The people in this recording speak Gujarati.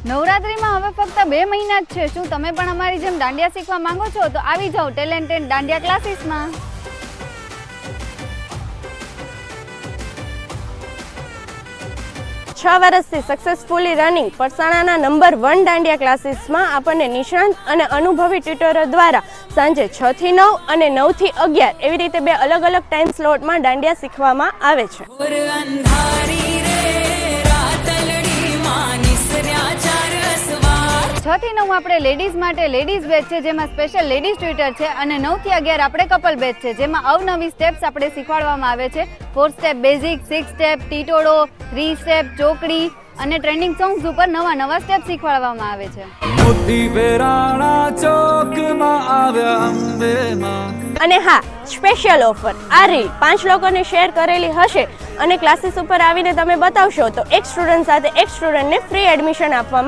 નવરાત્રીમાં હવે ફક્ત 2 મહિના જ છે. શું તમે પણ અમારી જેમ દાંડિયા શીખવા માંગો છો? તો આવી જાઓ ટેલેન્ટેડ દાંડિયા ક્લાસીસમાં. 6 વર્ષથી સક્સેસફુલી રનિંગ પરસાણાના નંબર 1 દાંડિયા ક્લાસીસમાં આપણને નિષ્ણાંત અને અનુભવી ટ્યુટરો દ્વારા સાંજે 6 થી 9 અને 9 થી 11 એવી રીતે 2 અલગ અલગ ટાઈમ સ્લોટમાં દાંડિયા શીખવામાં આવે છે. 6 થી 9 આપણે લેડીઝ માટે લેડીઝ બેચ છે, જેમાં સ્પેશિયલ લેડીઝ ટ્યુટર છે, અને 9 થી 11 આપણે કપલ બેચ છે, જેમાં અવનવી સ્ટેપ્સ આપણે શીખવાડવામાં આવે છે. 4 સ્ટેપ બેઝિક, 6 સ્ટેપ ટીટોડો, 3 સ્ટેપ ચોકડી અને ટ્રેન્ડિંગ સોંગ્સ ઉપર નવા સ્ટેપ શીખવાડવામાં આવે છે. અને હા, સ્પેશિયલ ઓફર, આ રીલ 5 લોકોને શેર કરેલી હશે અને ક્લાસીસ ઉપર આવીને તમે બતાવશો તો એક સ્ટુડન્ટ સાથે એક સ્ટુડન્ટને ફ્રી એડમિશન આપવામાં